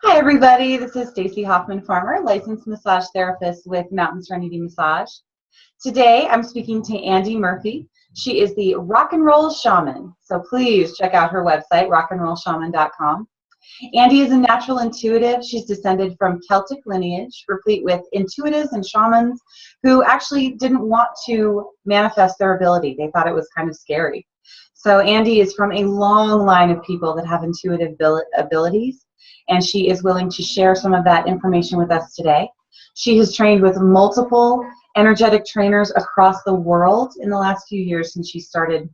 Hi, everybody. This is Stacy Hoffman-Farmer, licensed massage therapist with Mountain Serenity Massage. Today, I'm speaking to Andye Murphy. She is the Rock and Roll Shaman. So please check out her website, rockandrollshaman.com. Andye is a natural intuitive. She's descended from Celtic lineage, replete with intuitives and shamans who actually didn't want to manifest their ability. They thought it was kind of scary. So Andye is from a long line of people that have intuitive abilities, and she is willing to share some of that information with us today. She has trained with multiple energetic trainers across the world in the last few years since she started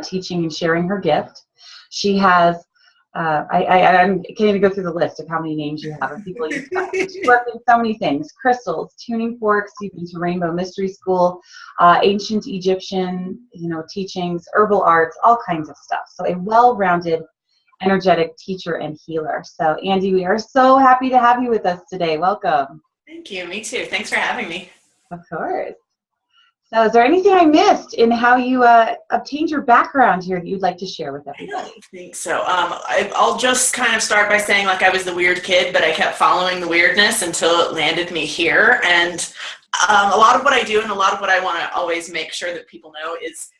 teaching and sharing her gift. She has, I can't even go through the list of how many names you have of people you've got. She's worked in so many things: crystals, tuning forks, you've been to Rainbow Mystery School, ancient Egyptian, teachings, herbal arts, all kinds of stuff. So a well-rounded energetic teacher and healer. So Andye, we are so happy to have you with us today. Welcome. Thank you. Me too. Thanks for having me. Of course. So is there anything I missed in how you obtained your background here that you'd like to share with everybody? I don't think so. I'll just kind of start by saying, like, I was the weird kid, but I kept following the weirdness until it landed me here. And a lot of what I do and a lot of what I want to always make sure that people know is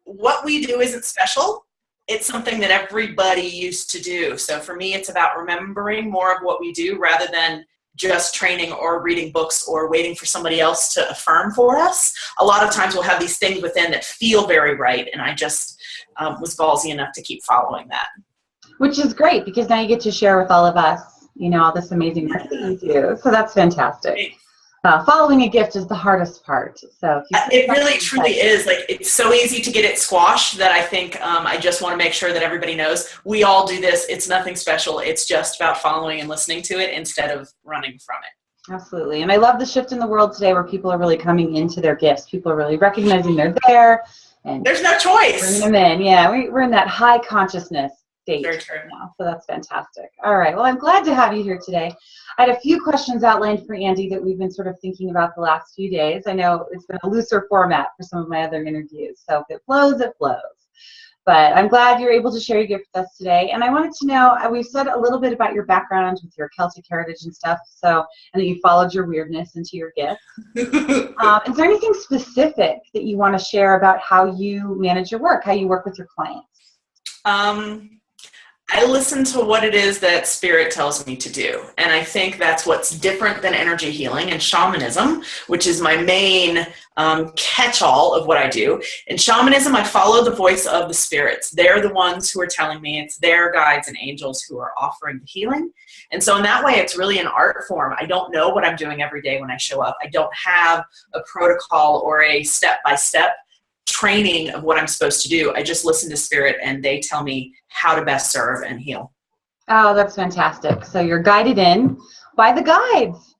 what we do isn't special. It's something that everybody used to do. So for me, it's about remembering more of what we do rather than just training or reading books or waiting for somebody else to affirm for us. A lot of times we'll have these things within that feel very right, and I just was ballsy enough to keep following that. Which is great, because now you get to share with all of us, all this amazing work that you do. So that's fantastic. Following a gift is the hardest part. So it really truly is. Like, it's so easy to get it squashed that I think I just want to make sure that everybody knows we all do this. It's nothing special. It's just about following and listening to it instead of running from it. Absolutely. And I love the shift in the world today where people are really coming into their gifts. People are really recognizing they're there. And there's no choice. Bringing them in. Yeah, we're in that high consciousness state now. So that's fantastic. All right. Well, I'm glad to have you here today. I had a few questions outlined for Andye that we've been sort of thinking about the last few days. I know it's been a looser format for some of my other interviews, so if it flows, it flows. But I'm glad you're able to share your gift with us today. And I wanted to know, we've said a little bit about your background with your Celtic heritage and stuff, and that you followed your weirdness into your gift. Is there anything specific that you want to share about how you manage your work, how you work with your clients? I listen to what it is that spirit tells me to do. And I think that's what's different than energy healing and shamanism, which is my main catch-all of what I do. In shamanism, I follow the voice of the spirits. They're the ones who are telling me. It's their guides and angels who are offering the healing. And so in that way, it's really an art form. I don't know what I'm doing every day when I show up. I don't have a protocol or a step-by-step training of what I'm supposed to do. I just listen to spirit and they tell me how to best serve and heal. Oh, that's fantastic. So you're guided in by the guides.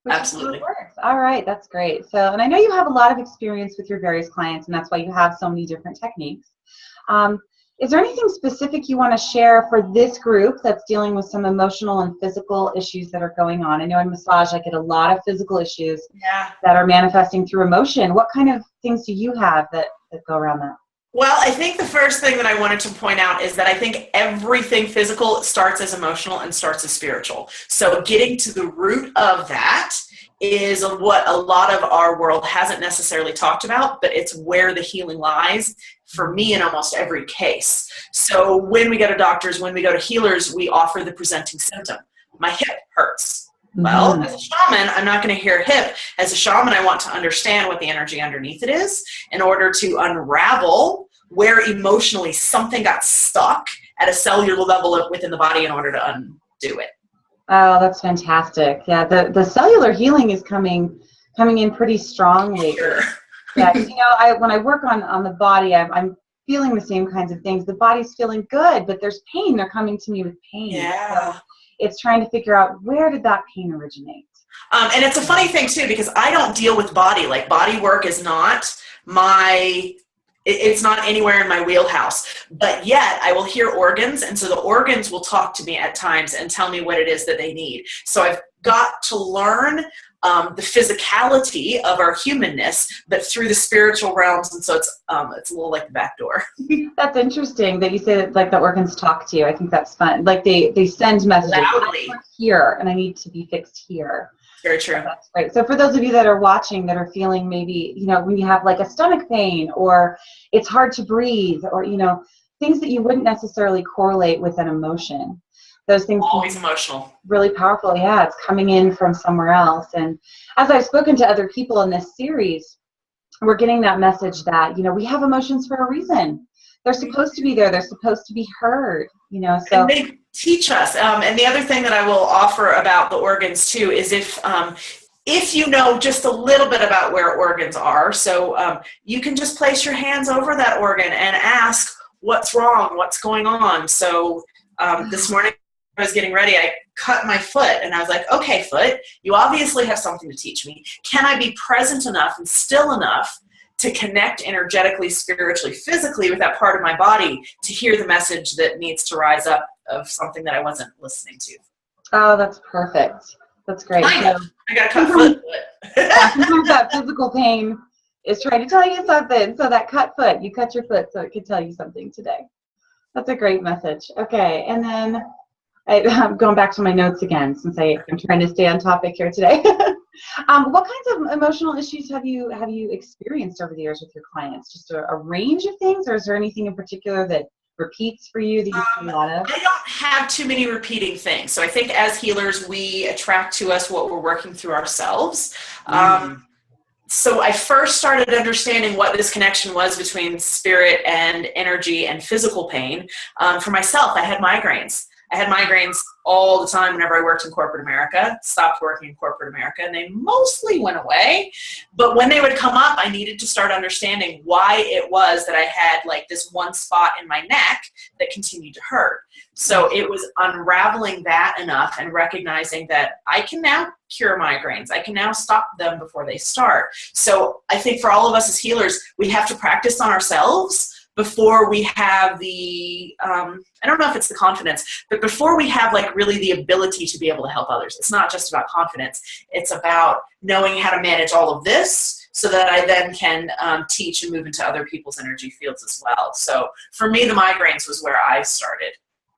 Absolutely. All right, that's great. So, and I know you have a lot of experience with your various clients, and that's why you have so many different techniques. Is there anything specific you want to share for this group that's dealing with some emotional and physical issues that are going on? I know in massage I get a lot of physical issues that are manifesting through emotion. What kind of things do you have that go around that? Well, I think the first thing that I wanted to point out is that I think everything physical starts as emotional and starts as spiritual. So getting to the root of that is what a lot of our world hasn't necessarily talked about, but it's where the healing lies for me in almost every case. So when we go to doctors, when we go to healers, we offer the presenting symptom. My hip hurts. Well, as a shaman, I'm not going to hear hip. As a shaman, I want to understand what the energy underneath it is in order to unravel where emotionally something got stuck at a cellular level within the body in order to undo it. Oh, that's fantastic. Yeah, the cellular healing is coming in pretty strongly. Sure. Yeah, when I work on the body, I'm feeling the same kinds of things. The body's feeling good, but there's pain. They're coming to me with pain. Yeah. So it's trying to figure out, where did that pain originate? And it's a funny thing too, because I don't deal with body. Like, body work is not it's not anywhere in my wheelhouse, but yet I will hear organs. And so the organs will talk to me at times and tell me what it is that they need. So I've got to learn the physicality of our humanness, but through the spiritual realms. And so it's a little like the back door. That's interesting that you say that, like, the organs talk to you. I think that's fun. Like they send messages. Loudly. I'm here and I need to be fixed here. Very true. That's great. So for those of you that are watching that are feeling maybe, when you have like a stomach pain or it's hard to breathe or, things that you wouldn't necessarily correlate with an emotion, those things always emotional. Really powerful. Yeah, it's coming in from somewhere else. And as I've spoken to other people in this series, we're getting that message that, we have emotions for a reason. They're supposed to be there. They're supposed to be heard, so. And they teach us. And the other thing that I will offer about the organs too is if you know just a little bit about where organs are, so you can just place your hands over that organ and ask, what's wrong? What's going on? So this morning I was getting ready, I cut my foot and I was like, okay, foot, you obviously have something to teach me. Can I be present enough and still enough to connect energetically, spiritually, physically with that part of my body to hear the message that needs to rise up of something that I wasn't listening to? Oh, that's perfect. That's great. I got a cut foot. Sometimes that physical pain is trying to tell you something. So that cut foot, you cut your foot so it could tell you something today. That's a great message. Okay, and then I'm going back to my notes again since I'm trying to stay on topic here today. What kinds of emotional issues have you experienced over the years with your clients? Just a range of things, or is there anything in particular that repeats for you that you see a lot of? I don't have too many repeating things. So I think as healers, we attract to us what we're working through ourselves. So I first started understanding what this connection was between spirit and energy and physical pain. For myself, I had migraines. I had migraines all the time whenever I worked in corporate America, stopped working in corporate America, and they mostly went away. But when they would come up, I needed to start understanding why it was that I had like this one spot in my neck that continued to hurt. So it was unraveling that enough and recognizing that I can now cure migraines. I can now stop them before they start. So I think for all of us as healers, we have to practice on ourselves before we have the, I don't know if it's the confidence, but before we have like really the ability to be able to help others. It's not just about confidence. It's about knowing how to manage all of this so that I then can teach and move into other people's energy fields as well. So for me, the migraines was where I started.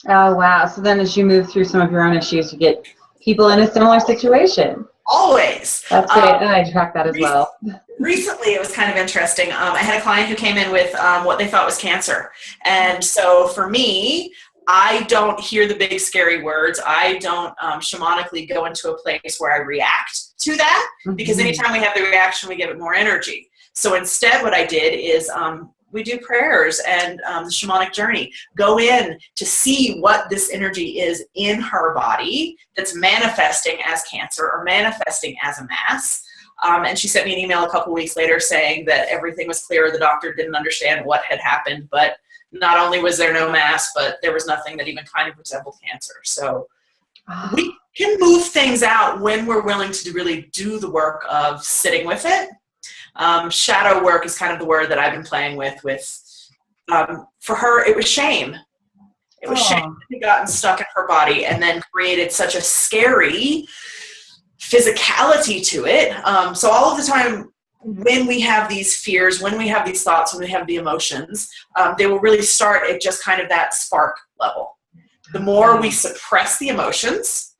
Oh, wow. So then as you move through some of your own issues, you get people in a similar situation. Always. That's great. I track that as well. Recently, it was kind of interesting. I had a client who came in with what they thought was cancer. And so for me, I don't hear the big scary words. I don't shamanically go into a place where I react to that, because anytime we have the reaction, we give it more energy. So instead, what I did is we do prayers and the shamanic journey. Go in to see what this energy is in her body that's manifesting as cancer or manifesting as a mass. And she sent me an email a couple weeks later saying that everything was clear. The doctor didn't understand what had happened, but not only was there no mass, but there was nothing that even kind of resembled cancer. So we can move things out when we're willing to really do the work of sitting with it. Shadow work is kind of the word that I've been playing with for her, it was shame. It was shame that had gotten stuck in her body and then created such a scary physicality to it. So all of the time when we have these fears, when we have these thoughts, when we have the emotions, they will really start at just kind of that spark level. The more we suppress the emotions,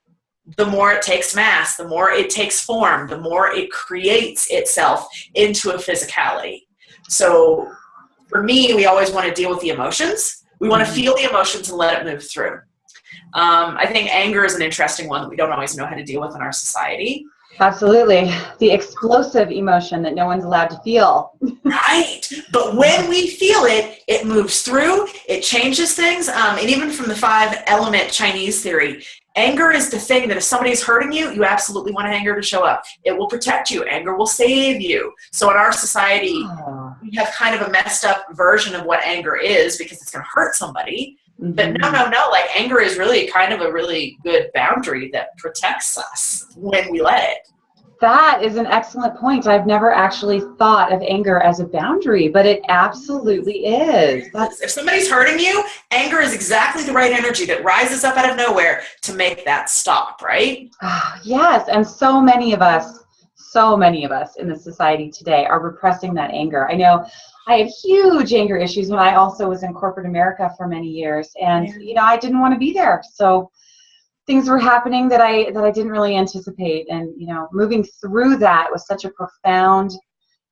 the more it takes mass, the more it takes form, the more it creates itself into a physicality. So for me, we always want to deal with the emotions. We want to feel the emotions and let it move through. I think anger is an interesting one that we don't always know how to deal with in our society. Absolutely. The explosive emotion that no one's allowed to feel. Right. But when we feel it, it moves through, it changes things. And even from the 5-element Chinese theory, anger is the thing that if somebody's hurting you, you absolutely want anger to show up. It will protect you. Anger will save you. So in our society, we have kind of a messed up version of what anger is because it's going to hurt somebody. But no, like anger is really kind of a really good boundary that protects us when we let it. That is an excellent point. I've never actually thought of anger as a boundary, but it absolutely is. If somebody's hurting you, anger is exactly the right energy that rises up out of nowhere to make that stop, right? Yes, and so many of us so many of us in the society today are repressing that anger. I know I had huge anger issues when I also was in corporate America for many years, and I didn't want to be there. So things were happening that I didn't really anticipate, and moving through that was such a profound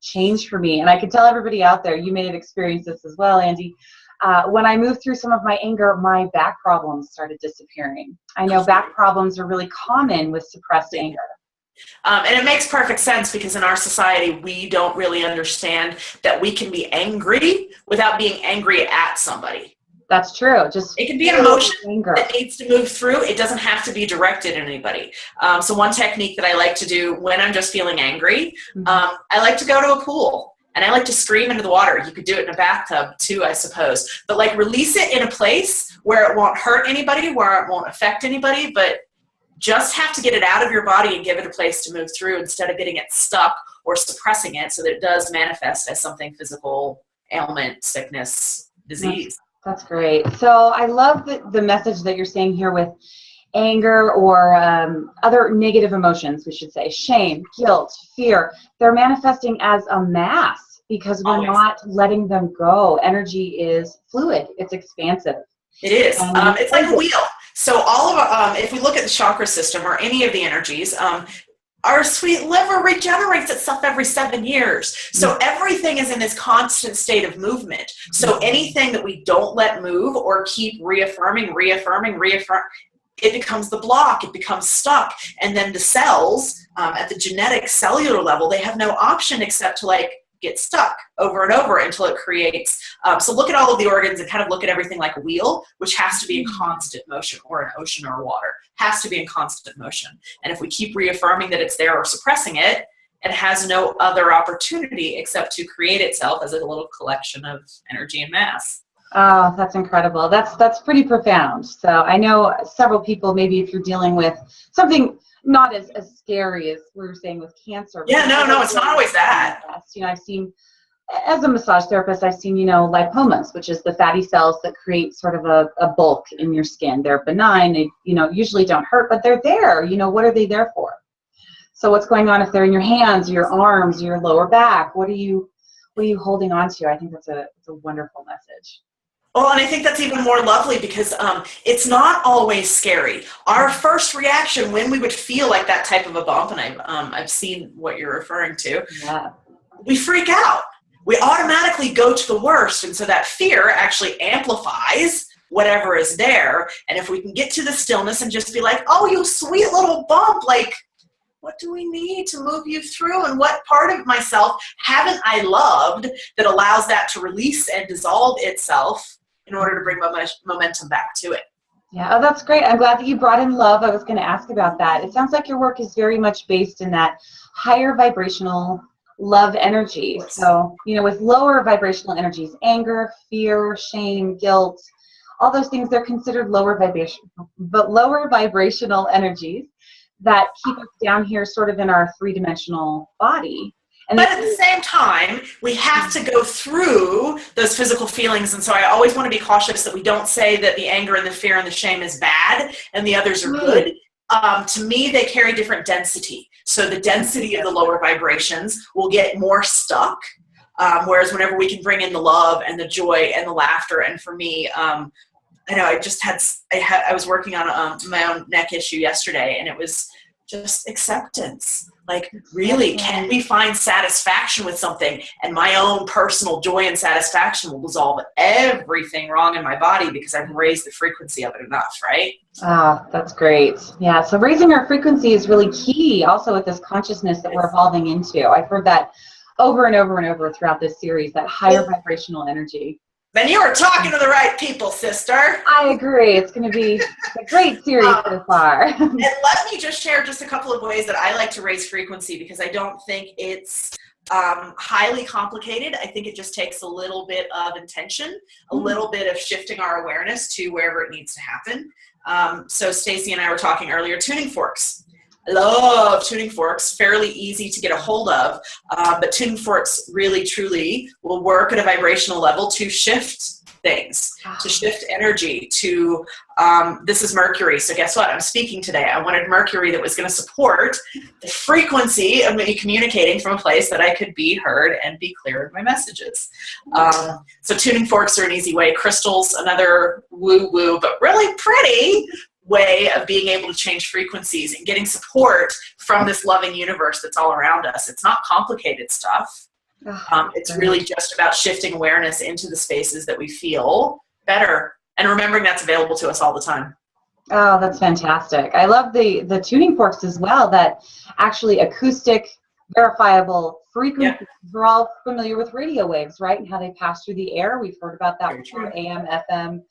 change for me. And I can tell everybody out there, you may have experienced this as well, Andye. When I moved through some of my anger, my back problems started disappearing. I know back problems are really common with suppressed anger. And it makes perfect sense because in our society, we don't really understand that we can be angry without being angry at somebody. That's true. It can be an emotion that needs to move through. It doesn't have to be directed at anybody. So one technique that I like to do when I'm just feeling angry, I like to go to a pool and I like to scream into the water. You could do it in a bathtub too, I suppose. But like release it in a place where it won't hurt anybody, where it won't affect anybody, but just have to get it out of your body and give it a place to move through instead of getting it stuck or suppressing it so that it does manifest as something physical, ailment, sickness, disease. That's great. So I love the message that you're saying here with anger or other negative emotions, we should say, shame, guilt, fear. They're manifesting as a mass because we're not letting them go. Energy is fluid. It's expansive. It is. It's like a wheel. So all of if we look at the chakra system or any of the energies, our sweet liver regenerates itself every 7 years. So everything is in this constant state of movement. So anything that we don't let move or keep reaffirming, it becomes the block, it becomes stuck. And then the cells at the genetic cellular level, they have no option except to get stuck over and over until it creates. So look at all of the organs and kind of look at everything like a wheel, which has to be in constant motion, or an ocean or water, has to be in constant motion. And if we keep reaffirming that it's there or suppressing it, it has no other opportunity except to create itself as a little collection of energy and mass. Oh, that's incredible. That's pretty profound. So I know several people, maybe if you're dealing with something not as scary as we were saying with cancer. Yeah, no, it's not always that. I've seen, as a massage therapist, I've seen, lipomas, which is the fatty cells that create sort of a bulk in your skin. They're benign. They, usually don't hurt, but they're there. What are they there for? So what's going on if they're in your hands, your arms, your lower back? What are you holding on to? I think it's a wonderful message. Well, and I think that's even more lovely because it's not always scary. Our first reaction when we would feel like that type of a bump, and I've seen what you're referring to, we freak out. We automatically go to the worst, and so that fear actually amplifies whatever is there. And if we can get to the stillness and just be like, oh, you sweet little bump, what do we need to move you through, and what part of myself haven't I loved that allows that to release and dissolve itself in order to bring momentum back to it. Yeah, oh, that's great. I'm glad that you brought in love. I was going to ask about that. It sounds like your work is very much based in that higher vibrational love energy. So, with lower vibrational energies, anger, fear, shame, guilt, all those things, they're considered lower vibrational energies that keep us down here sort of in our three-dimensional body. But at the same time, we have to go through those physical feelings. And so I always want to be cautious that we don't say that the anger and the fear and the shame is bad and the others are good. To me, they carry different density. So the density of the lower vibrations will get more stuck. Whereas whenever we can bring in the love and the joy and the laughter. And for me, I know I was working on my own neck issue yesterday, and it was just acceptance. Really, can we find satisfaction with something? And my own personal joy and satisfaction will dissolve everything wrong in my body because I've raised the frequency of it enough, right? Ah, that's great. Yeah, so raising our frequency is really key also with this consciousness that we're evolving into. I've heard that over and over and over throughout this series, that higher vibrational energy. Then you are talking to the right people, sister. I agree. It's going to be a great series so far. And let me just share just a couple of ways that I like to raise frequency because I don't think it's highly complicated. I think it just takes a little bit of intention, a little bit of shifting our awareness to wherever it needs to happen. So Stacy and I were talking earlier, tuning forks. I love tuning forks, fairly easy to get a hold of, but tuning forks really, truly will work at a vibrational level to shift things, to shift energy, to, this is Mercury. So guess what? I'm speaking today. I wanted Mercury that was going to support the frequency of me communicating from a place that I could be heard and be clear in my messages. So tuning forks are an easy way. Crystals, another woo-woo, but really pretty way of being able to change frequencies and getting support from this loving universe that's all around us. It's not complicated stuff. It's really just about shifting awareness into the spaces that we feel better and remembering that's available to us all the time. Oh, that's fantastic. I love the tuning forks as well, that actually acoustic, verifiable frequencies. Yeah. We're all familiar with radio waves, right? And how they pass through the air. We've heard about that through AM, FM.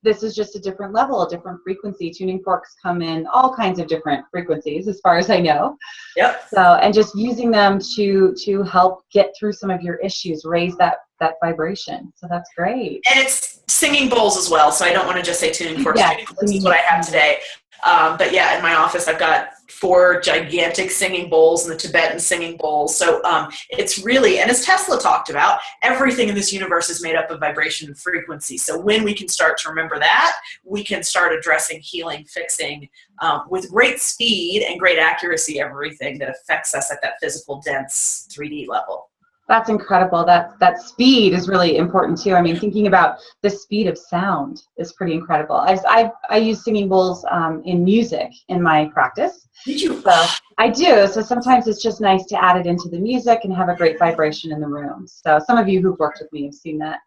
This is just a different level, a different frequency. Tuning forks come in all kinds of different frequencies, as far as I know. Yep. So, and just using them to help get through some of your issues, raise that vibration. So that's great. And it's singing bowls as well. So I don't want to just say tuning forks. Yeah, tuning forks is what I have today. But yeah, in my office, I've got 4 gigantic singing bowls and the Tibetan singing bowls. So it's really, and as Tesla talked about, everything in this universe is made up of vibration and frequency. So when we can start to remember that, we can start addressing, healing, fixing with great speed and great accuracy, everything that affects us at that physical, dense 3D level. That's incredible. That speed is really important too. I mean, thinking about the speed of sound is pretty incredible. I use singing bowls in music in my practice. Did you? So I do. So sometimes it's just nice to add it into the music and have a great vibration in the room. So some of you who've worked with me have seen that,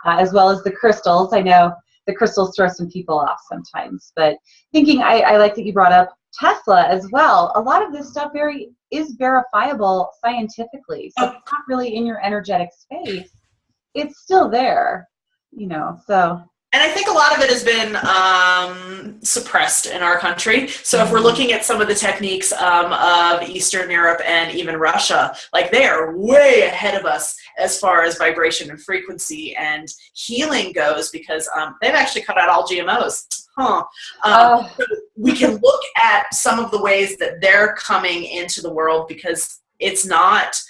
as well as the crystals. I know the crystals throw some people off sometimes, but thinking, I like that you brought up Tesla as well. A lot of this stuff is verifiable scientifically. So it's not really in your energetic space. It's still there, so. And I think a lot of it has been suppressed in our country. So if we're looking at some of the techniques of Eastern Europe and even Russia, like they are way ahead of us as far as vibration and frequency and healing goes, because they've actually cut out all GMOs. So we can look at some of the ways that they're coming into the world, because it's not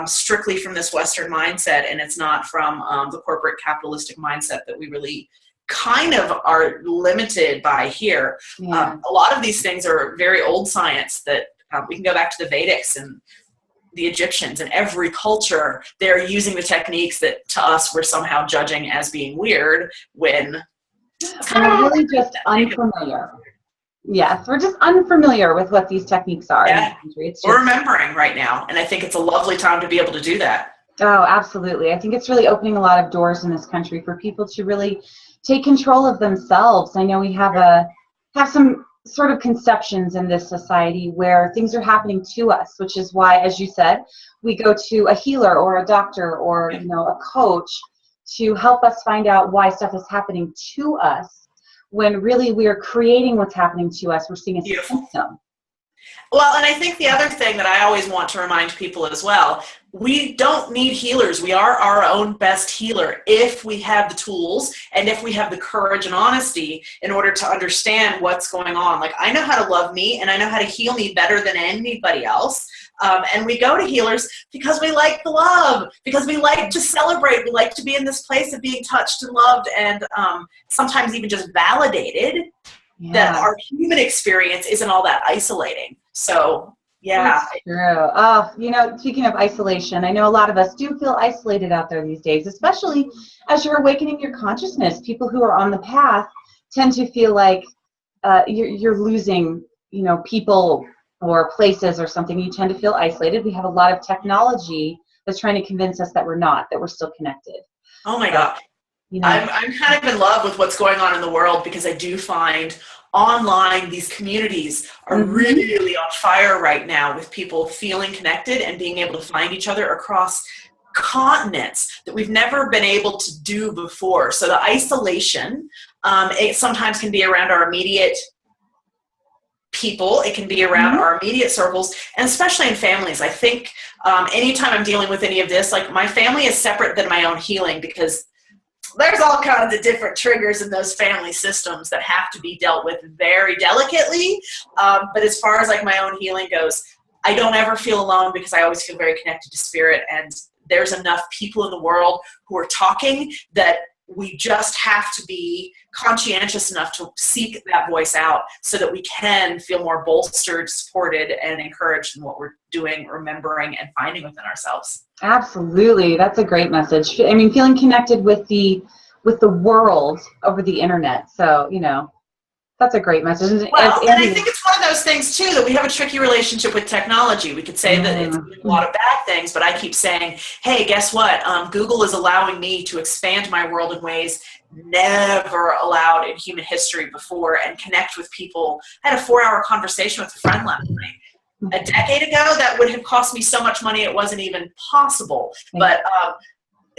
strictly from this Western mindset, and it's not from the corporate capitalistic mindset that we really kind of are limited by here. Yeah. A lot of these things are very old science that we can go back to the Vedics and the Egyptians, and every culture, they're using the techniques that to us we're somehow judging as being weird when we're really just unfamiliar. Yes, we're just unfamiliar with what these techniques are. Yeah. In the country. We're remembering right now, and I think it's a lovely time to be able to do that. Oh, absolutely. I think it's really opening a lot of doors in this country for people to really take control of themselves. I know we have some sort of conceptions in this society where things are happening to us, which is why, as you said, we go to a healer or a doctor or a coach to help us find out why stuff is happening to us, when really we are creating what's happening to us. We're seeing a symptom. Well, and I think the other thing that I always want to remind people as well, we don't need healers. We are our own best healer if we have the tools and if we have the courage and honesty in order to understand what's going on. Like, I know how to love me and I know how to heal me better than anybody else. And we go to healers because we like the love, because we like to celebrate. We like to be in this place of being touched and loved, and sometimes even just validated that our human experience isn't all that isolating. So, yeah. That's true. Oh, speaking of isolation, I know a lot of us do feel isolated out there these days, especially as you're awakening your consciousness. People who are on the path tend to feel like you're losing, people or places or something. You tend to feel isolated. We have a lot of technology that's trying to convince us that we're not, that we're still connected. Oh my God. I'm kind of in love with what's going on in the world, because I do find online these communities are really on fire right now, with people feeling connected and being able to find each other across continents that we've never been able to do before. So the isolation, it sometimes can be around our immediate people, it can be around our immediate circles, and especially in families. I think anytime I'm dealing with any of this, like, my family is separate than my own healing, because there's all kinds of different triggers in those family systems that have to be dealt with very delicately. But as far as like my own healing goes, I don't ever feel alone, because I always feel very connected to spirit. And there's enough people in the world who are talking that we just have to be conscientious enough to seek that voice out so that we can feel more bolstered, supported, and encouraged in what we're doing, remembering, and finding within ourselves. Absolutely. That's a great message. I mean, feeling connected with the world over the internet. So, that's a great message. Well, and I think it's one of those things, too, that we have a tricky relationship with technology. We could say that it's doing a lot of bad things, but I keep saying, hey, guess what? Google is allowing me to expand my world in ways never allowed in human history before and connect with people. I had a 4-hour conversation with a friend last night. A decade ago, that would have cost me so much money it wasn't even possible. But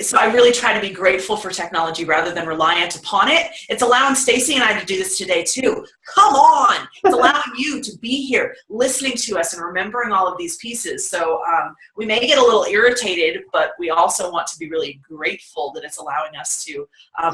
so I really try to be grateful for technology rather than reliant upon it. It's allowing Stacy and I to do this today too. Come on. It's allowing you to be here, listening to us and remembering all of these pieces. So we may get a little irritated, but we also want to be really grateful that it's allowing us to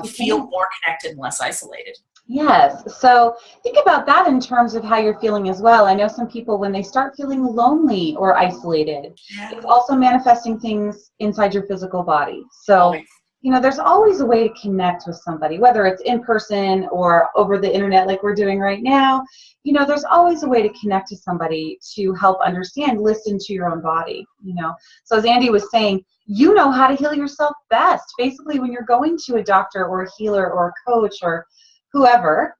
feel more connected and less isolated. Yes. So think about that in terms of how you're feeling as well. I know some people, when they start feeling lonely or isolated, it's also manifesting things inside your physical body. So, there's always a way to connect with somebody, whether it's in person or over the internet like we're doing right now. There's always a way to connect to somebody to help understand, listen to your own body, So as Andye was saying, you know how to heal yourself best. Basically, when you're going to a doctor or a healer or a coach or whoever,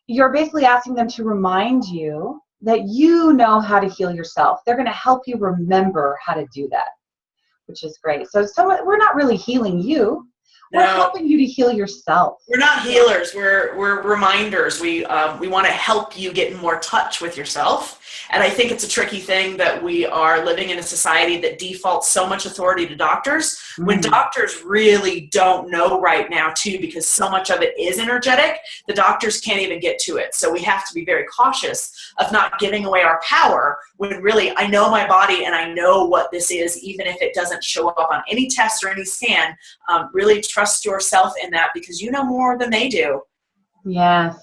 you're basically asking them to remind you that you know how to heal yourself. They're going to help you remember how to do that, which is great. So we're not really healing you. We're helping you to heal yourself. We're not healers. We're reminders. We want to help you get in more touch with yourself. And I think it's a tricky thing that we are living in a society that defaults so much authority to doctors when doctors really don't know right now too, because so much of it is energetic. The doctors can't even get to it. So we have to be very cautious of not giving away our power when really I know my body and I know what this is, even if it doesn't show up on any test or any scan. Really trust yourself in that because you know more than they do. Yes.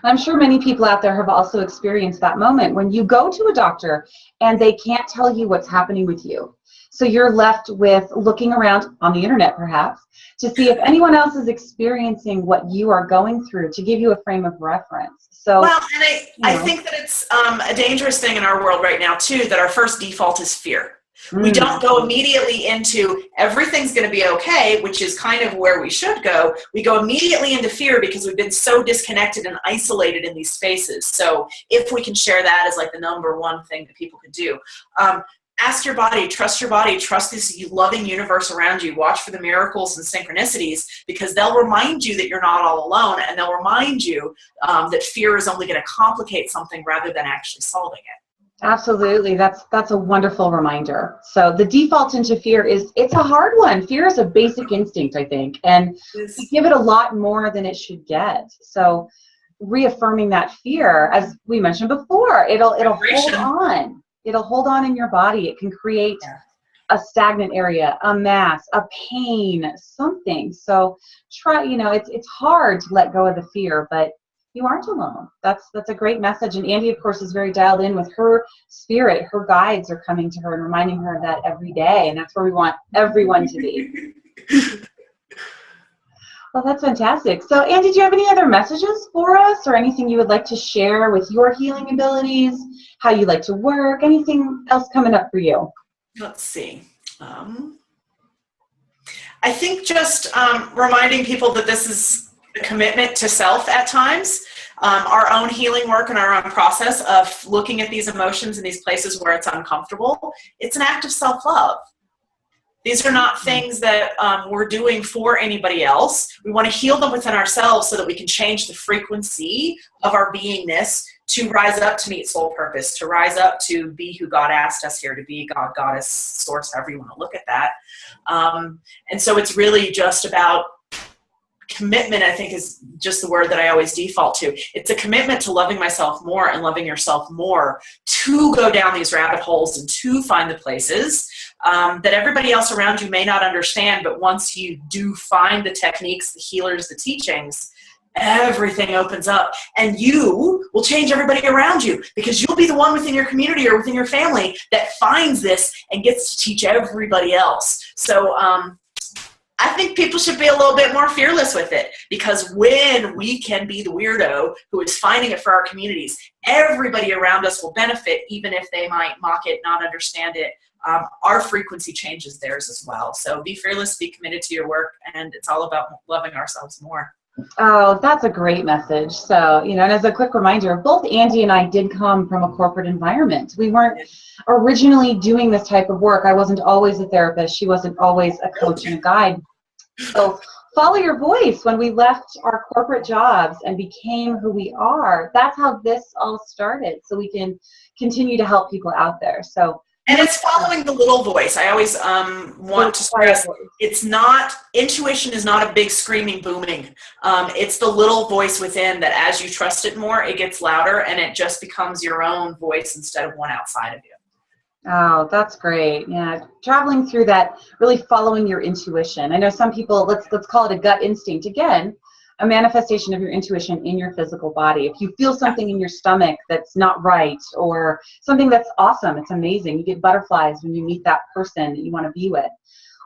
I'm sure many people out there have also experienced that moment when you go to a doctor and they can't tell you what's happening with you. So you're left with looking around on the internet perhaps to see if anyone else is experiencing what you are going through to give you a frame of reference. So, well, and I think that it's a dangerous thing in our world right now too, that our first default is fear. We don't go immediately into everything's going to be okay, which is kind of where we should go. We go immediately into fear because we've been so disconnected and isolated in these spaces. So if we can share that as like the number one thing that people could do, ask your body, trust this loving universe around you, watch for the miracles and synchronicities because they'll remind you that you're not all alone and they'll remind you that fear is only going to complicate something rather than actually solving it. Absolutely. That's a wonderful reminder. So the default into fear it's a hard one. Fear is a basic instinct, I think, and we give it a lot more than it should get. So reaffirming that fear, as we mentioned before, it'll hold on. It'll hold on in your body. It can create a stagnant area, a mass, a pain, something. So try, it's hard to let go of the fear, but you aren't alone. That's a great message. And Andye, of course, is very dialed in with her spirit. Her guides are coming to her and reminding her of that every day. And that's where we want everyone to be. Well, that's fantastic. So, Andye, do you have any other messages for us or anything you would like to share with your healing abilities, how you like to work, anything else coming up for you? Let's see. I think just reminding people that this is a commitment to self at times, our own healing work and our own process of looking at these emotions in these places where it's uncomfortable. It's an act of self-love. These are not things that we're doing for anybody else. We want to heal them within ourselves so that we can change the frequency of our beingness to rise up to meet soul purpose, to rise up to be who God asked us here to be, God, Goddess, Source, however you want to look at that. And so it's really just about commitment, I think, is just the word that I always default to. It's a commitment to loving myself more and loving yourself more, to go down these rabbit holes and to find the places that everybody else around you may not understand. But once you do find the techniques, the healers, the teachings, everything opens up and you will change everybody around you because you'll be the one within your community or within your family that finds this and gets to teach everybody else. So I think people should be a little bit more fearless with it, because when we can be the weirdo who is finding it for our communities, everybody around us will benefit, even if they might mock it, not understand it. Our frequency changes theirs as well. So be fearless, be committed to your work, and it's all about loving ourselves more. Oh, that's a great message. So, and as a quick reminder, both Andye and I did come from a corporate environment. We weren't originally doing this type of work. I wasn't always a therapist. She wasn't always a coach and a guide. So follow your voice. When we left our corporate jobs and became who we are, that's how this all started. So we can continue to help people out there. So. And it's following the little voice. I always want to stress, intuition is not a big screaming, booming. It's the little voice within that as you trust it more, it gets louder and it just becomes your own voice instead of one outside of you. Oh, that's great. Yeah, traveling through that, really following your intuition. I know some people, let's call it a gut instinct. Again, a manifestation of your intuition in your physical body. If you feel something in your stomach that's not right, or something that's awesome, it's amazing. You get butterflies when you meet that person that you want to be with.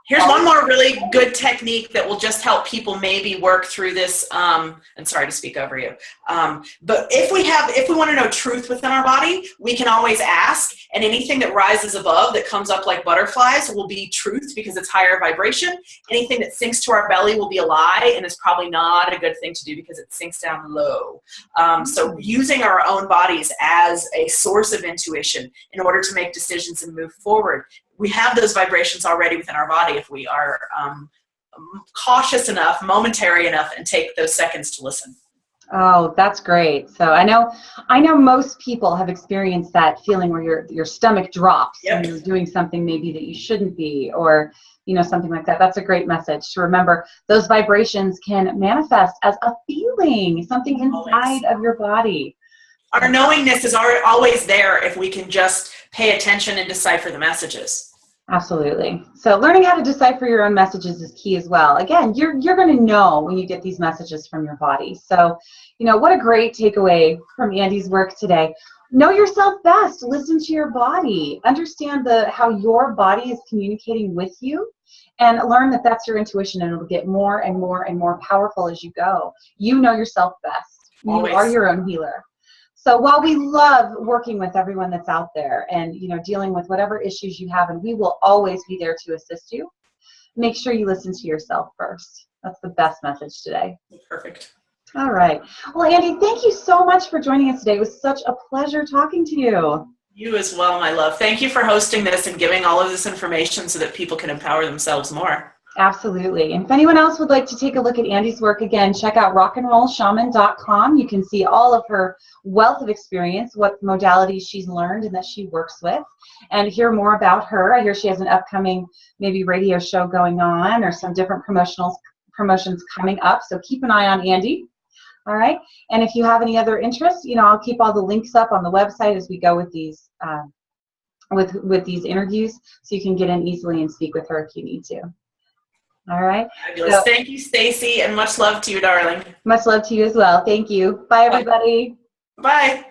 Here's one more really good technique that will just help people maybe work through this. And sorry to speak over you. But if we want to know truth within our body, we can always ask, and anything that rises above that comes up like butterflies will be truth because it's higher vibration. Anything that sinks to our belly will be a lie, and it's probably not a good thing to do because it sinks down low. So using our own bodies as a source of intuition in order to make decisions and move forward. We have those vibrations already within our body if we are cautious enough, momentary enough, and take those seconds to listen. Oh, that's great. So I know most people have experienced that feeling where your stomach drops when you're doing something maybe that you shouldn't be, or something like that. That's a great message to remember. Those vibrations can manifest as a feeling, something inside of your body. Our knowingness is always there if we can just pay attention and decipher the messages. Absolutely. So learning how to decipher your own messages is key as well. Again, you're going to know when you get these messages from your body. So, what a great takeaway from Andye's work today. Know yourself best. Listen to your body. Understand how your body is communicating with you, and learn that that's your intuition, and it'll get more and more and more powerful as you go. You know yourself best. Always. You are your own healer. So while we love working with everyone that's out there and, dealing with whatever issues you have, and we will always be there to assist you, make sure you listen to yourself first. That's the best message today. Perfect. All right. Well, Andye, thank you so much for joining us today. It was such a pleasure talking to you. You as well, my love. Thank you for hosting this and giving all of this information so that people can empower themselves more. Absolutely. And if anyone else would like to take a look at Andye's work, again, check out rockandrollshaman.com. You can see all of her wealth of experience, what modalities she's learned and that she works with, and hear more about her. I hear she has an upcoming maybe radio show going on, or some different promotions coming up. So keep an eye on Andye. All right. And if you have any other interests, I'll keep all the links up on the website as we go with these with these interviews, so you can get in easily and speak with her if you need to. All right. Fabulous. So, thank you, Stacy, and much love to you, darling. Much love to you as well. Thank you. Bye, everybody. Bye.